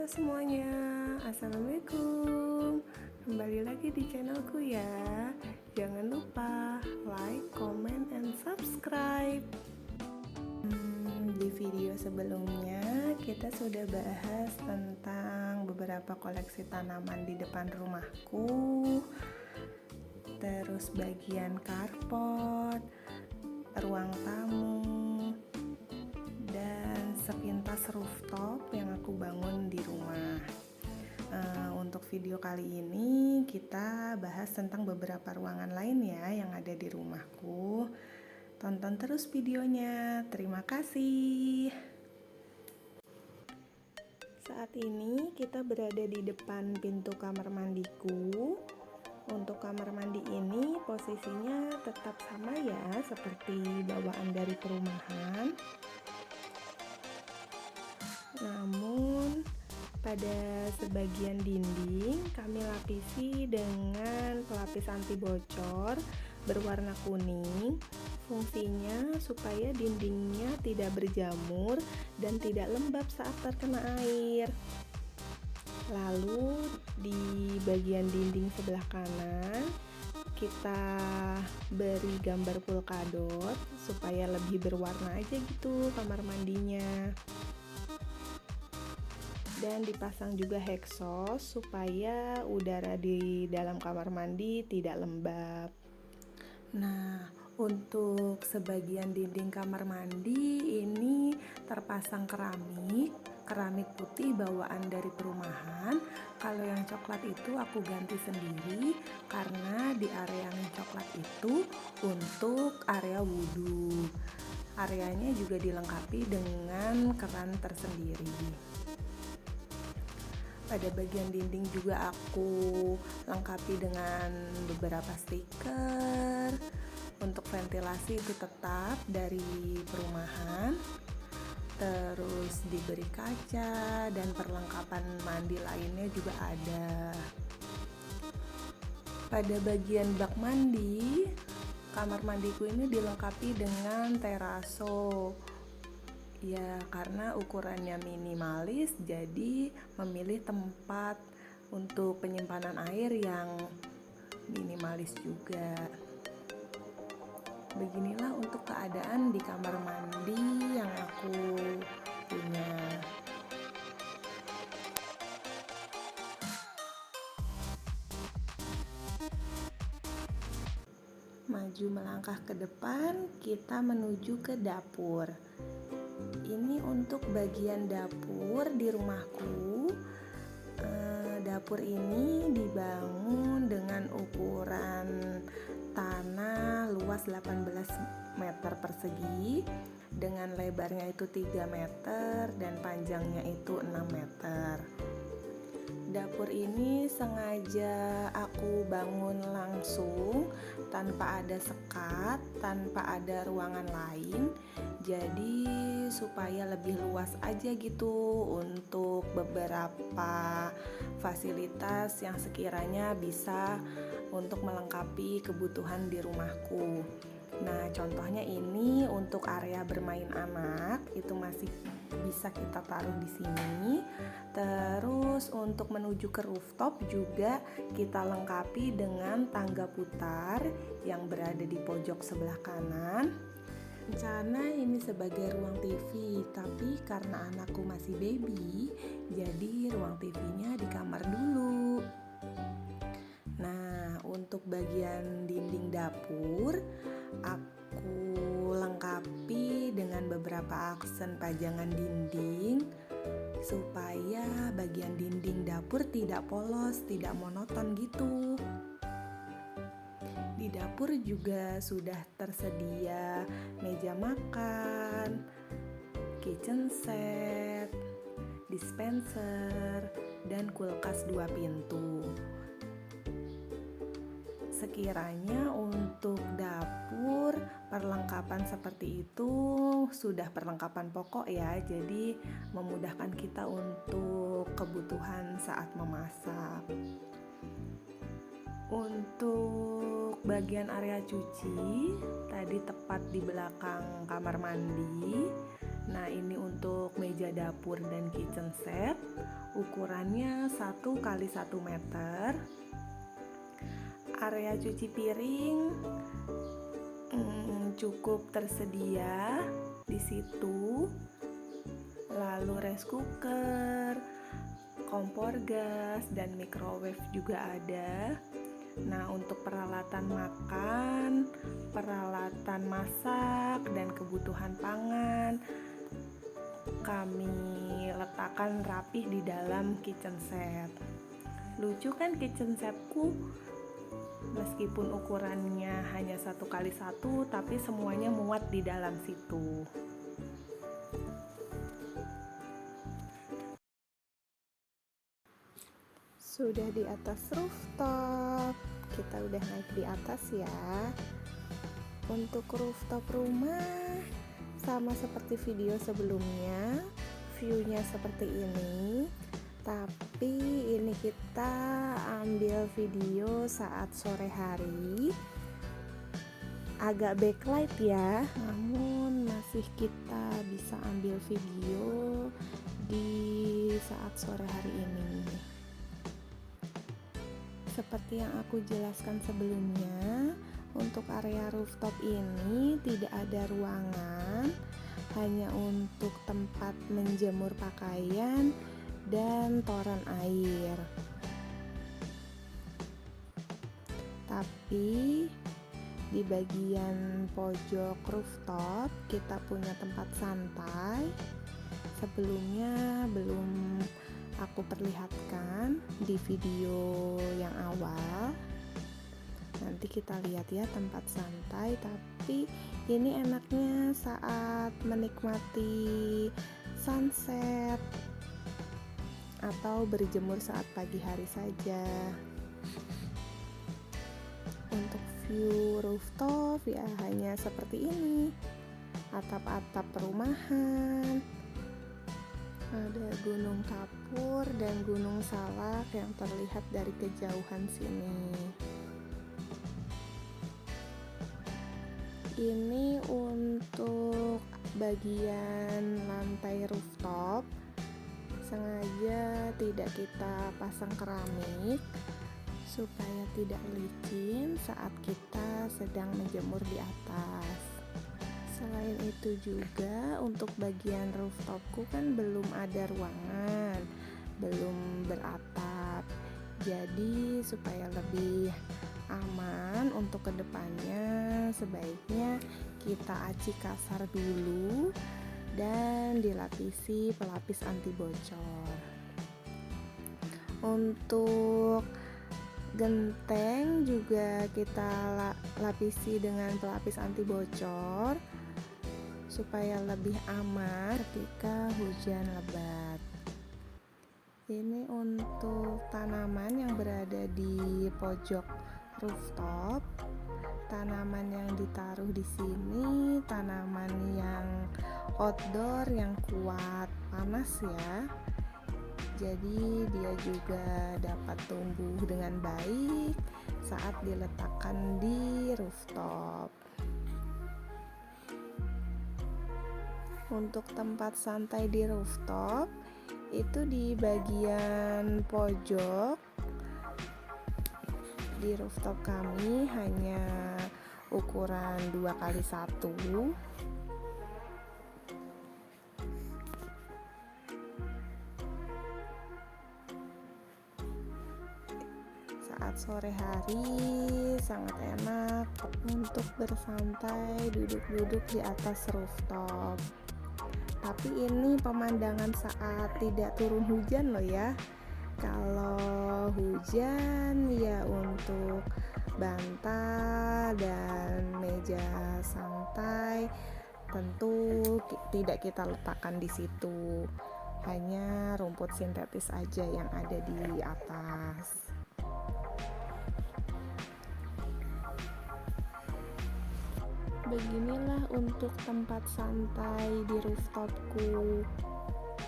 Halo semuanya, Assalamualaikum. Kembali lagi di channelku ya. Jangan lupa like, comment, and subscribe. Di video sebelumnya kita sudah bahas tentang beberapa koleksi tanaman di depan rumahku, terus bagian carport, ruang tamu, dan sepintas rooftop yang aku bangun di rumah. Untuk video kali ini kita bahas tentang beberapa ruangan lain ya yang ada di rumahku. Tonton terus videonya. Terima kasih. Saat ini kita berada di depan pintu kamar mandiku. Untuk kamar mandi ini posisinya tetap sama ya, seperti bawaan dari perumahan. Namun pada sebagian dinding kami lapisi dengan pelapis anti bocor berwarna kuning. Fungsinya supaya dindingnya tidak berjamur dan tidak lembab saat terkena air. Lalu di bagian dinding sebelah kanan kita beri gambar polkadot supaya lebih berwarna aja gitu kamar mandinya. Dan dipasang juga hexos supaya udara di dalam kamar mandi tidak lembab. Nah, untuk sebagian dinding kamar mandi ini terpasang keramik putih bawaan dari perumahan. Kalau yang coklat itu aku ganti sendiri karena di area yang coklat itu untuk area wudhu. Areanya juga dilengkapi dengan keran tersendiri. Pada bagian dinding juga aku lengkapi dengan beberapa stiker. Untuk ventilasi itu tetap dari perumahan. Terus diberi kaca dan perlengkapan mandi lainnya juga ada. Pada bagian bak mandi, kamar mandiku ini dilengkapi dengan teraso. Ya, karena ukurannya minimalis, jadi memilih tempat untuk penyimpanan air yang minimalis juga. Beginilah untuk keadaan di kamar mandi yang aku punya. Maju melangkah ke depan, kita menuju ke dapur. Ini untuk bagian dapur di rumahku. Dapur ini dibangun dengan ukuran tanah luas 18 meter persegi, dengan lebarnya itu 3 meter dan panjangnya itu 6 meter. Dapur ini sengaja aku bangun langsung tanpa ada sekat, tanpa ada ruangan lain. Jadi supaya lebih luas aja gitu untuk beberapa fasilitas yang sekiranya bisa untuk melengkapi kebutuhan di rumahku. Nah, contohnya ini untuk area bermain anak itu masih bisa kita taruh di sini. Terus untuk menuju ke rooftop juga kita lengkapi dengan tangga putar yang berada di pojok sebelah kanan. Rencana ini sebagai ruang TV, tapi karena anakku masih baby, jadi ruang TV-nya di kamar dulu. Nah, untuk bagian dinding dapur aku lengkapi dengan beberapa aksen pajangan dinding supaya bagian dinding dapur tidak polos, tidak monoton gitu. Di dapur juga sudah tersedia meja makan, kitchen set, dispenser, dan kulkas 2 pintu. Sekiranya untuk dapur perlengkapan seperti itu sudah perlengkapan pokok ya, jadi memudahkan kita untuk kebutuhan saat memasak. Untuk bagian area cuci tadi tepat di belakang kamar mandi, Nah, ini untuk meja dapur dan kitchen set. Ukurannya 1 kali 1 meter. Area cuci piring cukup tersedia di situ. Lalu rice cooker, kompor gas, dan microwave juga ada. Nah, untuk peralatan makan, peralatan masak, dan kebutuhan pangan kami letakkan rapih di dalam kitchen set. Lucu kan kitchen setku? Meskipun ukurannya hanya 1 kali 1, tapi semuanya muat di dalam situ. Sudah di atas rooftop. Kita udah naik di atas ya. Untuk rooftop rumah sama seperti video sebelumnya, view-nya seperti ini. Tapi ini kita ambil video saat sore hari. Agak backlight ya, namun masih kita bisa ambil video di saat sore hari ini. Seperti yang aku jelaskan sebelumnya, untuk area rooftop ini tidak ada ruangan, hanya untuk tempat menjemur pakaian dan toren air. Tapi di bagian pojok rooftop kita punya tempat santai. Sebelumnya belum aku perlihatkan di video yang awal. Nanti kita lihat ya tempat santai, tapi ini enaknya saat menikmati sunset atau berjemur saat pagi hari saja. Untuk view rooftop ya hanya seperti ini. Atap-atap perumahan. Ada Gunung Kapur dan Gunung Salak yang terlihat dari kejauhan sini. Ini untuk bagian lantai rooftop. Sengaja tidak kita pasang keramik supaya tidak licin saat kita sedang menjemur di atas. Selain itu juga untuk bagian rooftopku kan belum ada ruangan, belum beratap. Jadi supaya lebih aman untuk kedepannya, sebaiknya kita aci kasar dulu dan dilapisi pelapis anti bocor. Untuk genteng juga kita lapisi dengan pelapis anti bocor supaya lebih aman ketika hujan lebat. Ini untuk tanaman yang berada di pojok rooftop. Tanaman yang ditaruh di sini tanaman yang outdoor yang kuat panas ya. Jadi dia juga dapat tumbuh dengan baik saat diletakkan di rooftop. Untuk tempat santai di rooftop itu di bagian pojok di rooftop kami hanya ukuran 2 kali 1. Saat sore hari sangat enak untuk bersantai duduk-duduk di atas rooftop. Tapi ini pemandangan saat tidak turun hujan loh ya. Kalau hujan ya untuk bantal dan meja santai tentu tidak kita letakkan di situ. Hanya rumput sintetis aja yang ada di atas. Beginilah untuk tempat santai di rooftopku.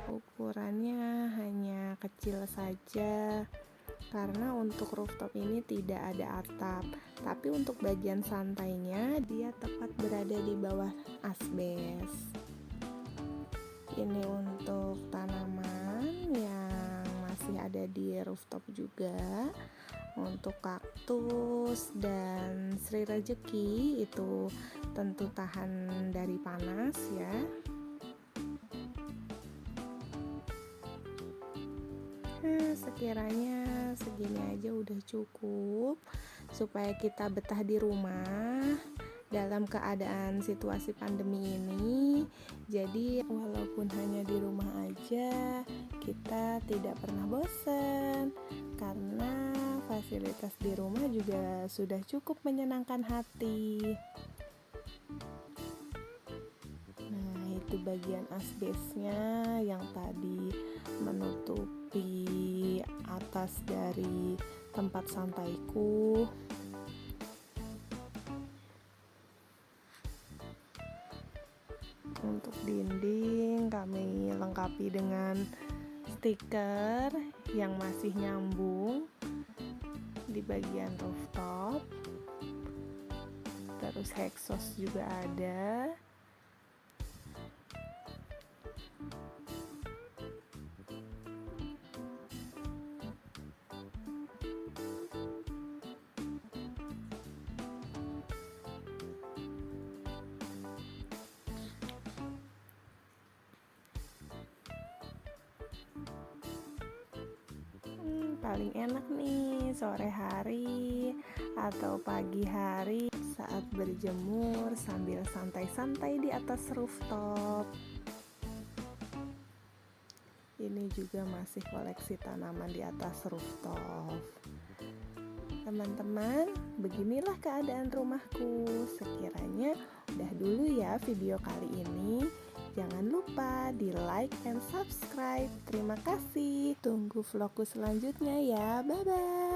Ukurannya hanya kecil saja karena untuk rooftop ini tidak ada atap, tapi untuk bagian santainya dia tepat berada di bawah asbes. Ini untuk tanaman yang masih ada di rooftop juga. Untuk kaktus dan Sri Rejeki itu tentu tahan dari panas ya. Sekiranya segini aja udah cukup supaya kita betah di rumah dalam keadaan situasi pandemi ini. Jadi walaupun hanya di rumah aja, kita tidak pernah bosan karena fasilitas di rumah juga sudah cukup menyenangkan hati. Nah, itu bagian asbesnya yang tadi menutupi atas dari tempat santaiku. Untuk dinding kami lengkapi dengan stiker yang masih nyambung di bagian rooftop. Terus exhaust juga ada. Paling enak nih sore hari atau pagi hari saat berjemur sambil santai-santai di atas rooftop. Ini juga masih koleksi tanaman di atas rooftop. Teman-teman, beginilah keadaan rumahku. Sekiranya udah dulu ya video kali ini. Jangan lupa di like and subscribe. Terima kasih. Tunggu vlogku selanjutnya ya. Bye-bye.